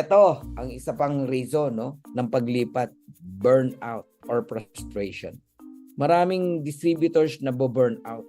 Eto, ang isa pang reason, no, ng paglipat, burnout or frustration. Maraming distributors na burnout,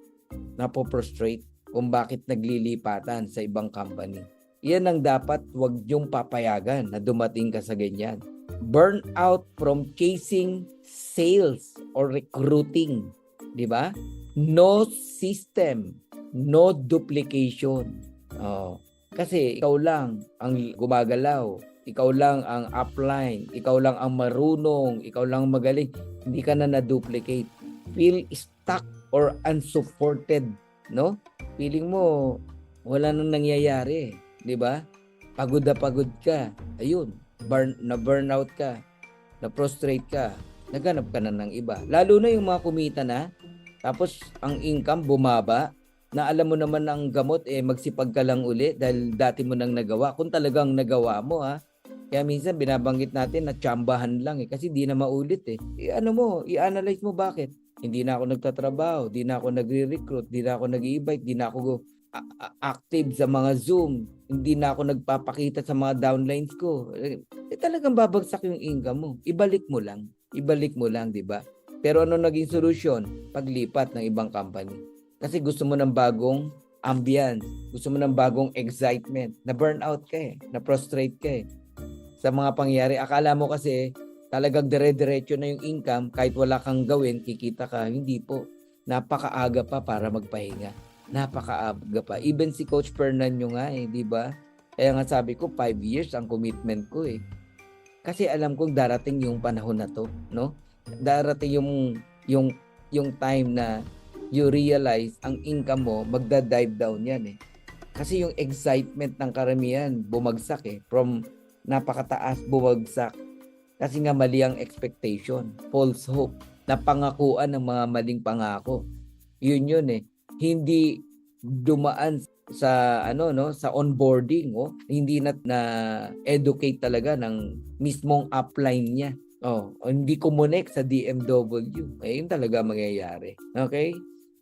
na po-frustrate kung bakit naglilipatan sa ibang company. Yan ang dapat wag yung papayagan na dumating ka sa ganyan. Burnout from chasing sales or recruiting, di ba? No system, no duplication. Oh, kasi ikaw lang ang gumagalaw, ikaw lang ang upline, ikaw lang ang marunong, ikaw lang ang magaling, hindi ka na na-duplicate. Feel stuck or unsupported, no? Feeling mo wala nang nangyayari, 'di ba? Pagod na pagod ka. Ayun, burnout ka, na-frustrate ka, naghanap ka na ng iba. Lalo na yung mga kumita na, tapos ang income bumaba, na alam mo naman ang gamot magsipag ka lang uli dahil dati mo nang nagawa. Kung talagang nagawa mo Kaya minsan binabanggit natin na tsambahan lang kasi di na maulit i-analyze mo bakit. Hindi na ako nagtatrabaho, di na ako nagre-recruit, di na ako nag-i-invite, di na ako active sa mga Zoom, hindi na ako nagpapakita sa mga downlines ko. Talagang babagsak yung income mo. Ibalik mo lang, di ba? Pero ano naging solusyon? Paglipat ng ibang company. Kasi gusto mo ng bagong ambience, gusto mo ng bagong excitement, na burnout ka na prostrate ka sa mga pangyayari. Akala mo kasi talagang dire-diretso na yung income, kahit wala kang gawin, kikita ka. Hindi po. Napakaaga pa para magpahinga. Napakaaga pa. Even si Coach Fernando nga di ba? Kaya nga sabi ko, 5 years ang commitment ko Kasi alam kong darating yung panahon na to, no? Darating yung time na you realize ang income mo magda-dive down yan Kasi yung excitement ng karamihan bumagsak from napakataas bumagsak. Kasi nga mali ang expectation, false hope, napangakuan ng mga maling pangako. Yun Hindi dumaan sa sa onboarding hindi na educate talaga ng mismong upline niya. Hindi connect sa DMW. Yun talaga mangyayari. Okay?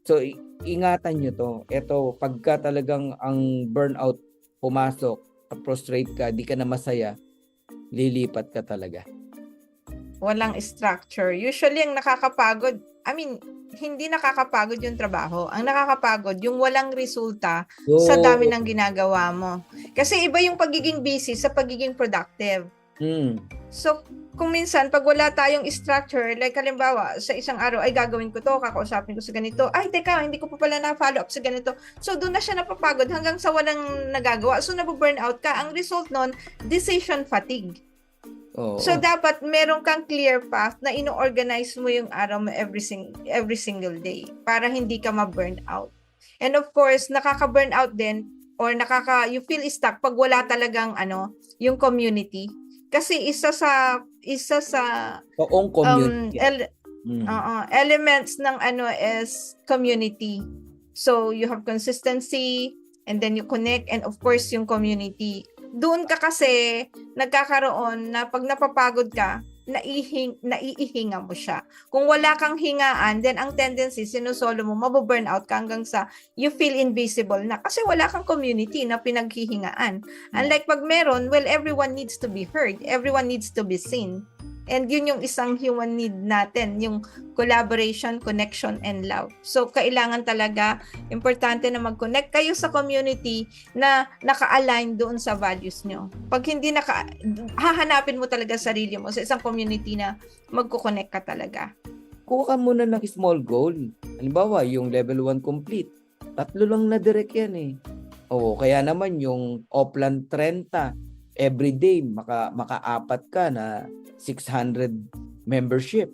So, ingatan nyo to. Ito, pagka talagang ang burnout pumasok, frustrate ka, di ka na masaya, lilipat ka talaga. Walang structure. Usually, ang nakakapagod, hindi nakakapagod yung trabaho. Ang nakakapagod, yung walang resulta sa dami ng ginagawa mo. Kasi iba yung pagiging busy sa pagiging productive. So, kung minsan, pag wala tayong structure, like halimbawa, sa isang araw, ay gagawin ko to, kakausapin ko sa ganito, ay teka, hindi ko pa pala na-follow up sa ganito. So, doon na siya napapagod hanggang sa walang nagagawa. So, nabu-burnout ka. Ang result nun, decision fatigue. So, dapat meron kang clear path na ino-organize mo yung araw mo every single day para hindi ka ma-burn out. And of course, nakaka-burn out din or you feel stuck pag wala talagang yung community. Kasi isa sa community. Elements ng is community. So, you have consistency and then you connect and of course yung community. Doon ka kasi nagkakaroon na pag napapagod ka, naiihinga mo siya. Kung wala kang hingaan, then ang tendency, sinusolo mo, mabu-burnout ka hanggang sa you feel invisible na kasi wala kang community na pinaghihingaan. Unlike pag meron, well, everyone needs to be heard. Everyone needs to be seen. And yun yung isang human need natin, yung collaboration, connection, and love. So, kailangan talaga, importante na mag-connect kayo sa community na naka-align doon sa values nyo. Pag hindi hahanapin mo talaga sarili mo sa isang community na magko-connect ka talaga. Kuha ka muna ng small goal. Halimbawa, yung level 1 complete. 3 lang na direct yan kaya naman yung Oplan 30, everyday, maka-apat ka na 600 membership.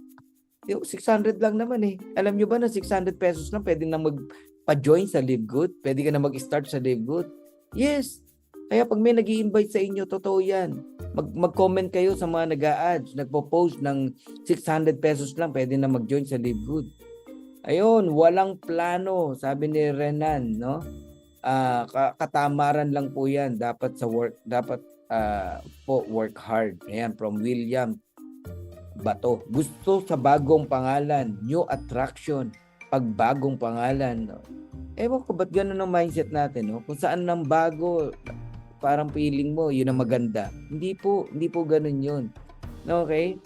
600 lang naman Alam nyo ba na 600 pesos lang pwede na magpa-join sa Live Good? Pwede ka na mag-start sa Live Good? Yes. Kaya pag may nag-i-invite sa inyo, totoo yan. Mag-comment kayo sa mga nag-a-ads, nagpo-post ng 600 pesos lang, pwede na mag-join sa Live Good. Ayun, walang plano, sabi ni Renan, no? Katamaran lang po yan. Dapat sa work, dapat work hard. Ayan, from William Bato. Gusto sa bagong pangalan, new attraction, pagbagong pangalan. Ewan ko ba't ganun ang mindset natin, no? Kung saan ng bago, parang feeling mo yun ang maganda. Hindi po ganun yun. Okay?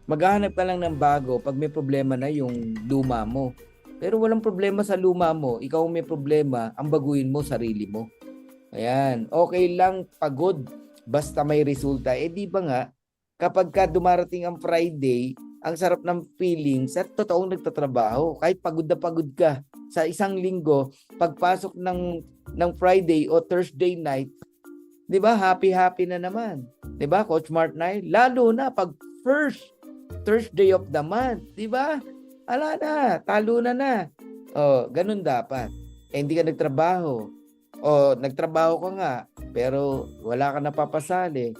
Maghahanap ka lang ng bago pag may problema na yung luma mo. Pero walang problema sa luma mo, ikaw may problema, ang baguhin mo sarili mo. Ayan, okay lang pagod basta may resulta. Eh di ba nga, kapag ka dumarating ang Friday, ang sarap ng feeling sa totoong nagtatrabaho. Kahit pagod na pagod ka sa isang linggo, pagpasok ng Friday o Thursday night, di ba, happy na naman. Di ba, Coach Mark Nay? Lalo na pag first Thursday of the month, di ba? Ala na, talo na. O, ganun dapat. Eh, hindi ka nagtrabaho. O, nagtrabaho ka nga, pero wala ka napapasali.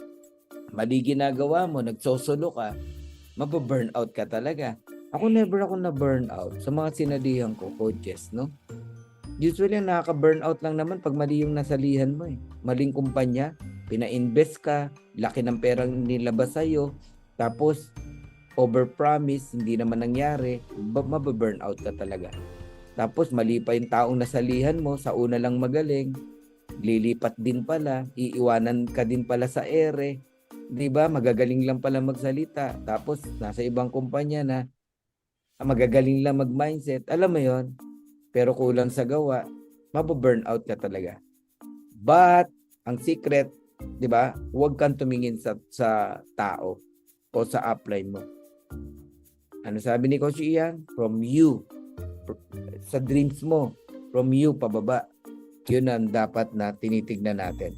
Mali ginagawa mo, nagsosolo ka, mababurnout ka talaga. Ako never ako na-burnout sa mga sinalihan ko, coaches, no? Usually, nakaka-burnout lang naman pag mali yung nasalihan mo eh. Maling kumpanya, pina-invest ka, laki ng perang nilabas sa'yo, tapos overpromise, hindi naman nangyari, mababurnout ka talaga. Tapos mali pa yung taong nasalihan mo, sa una lang magaling, lilipat din pala, iiwanan ka din pala sa ere, 'di ba? Magagaling lang pala magsalita, tapos nasa ibang kumpanya na magagaling lang mag-mindset. Alam mo 'yon? Pero kulang sa gawa, mababurnout ka talaga. But ang secret, 'di ba? Huwag kang tumingin sa tao o sa upline mo. Ano sabi ni Coach Ian? From you, sa dreams mo, from you pababa. Yun ang dapat na tinitignan natin.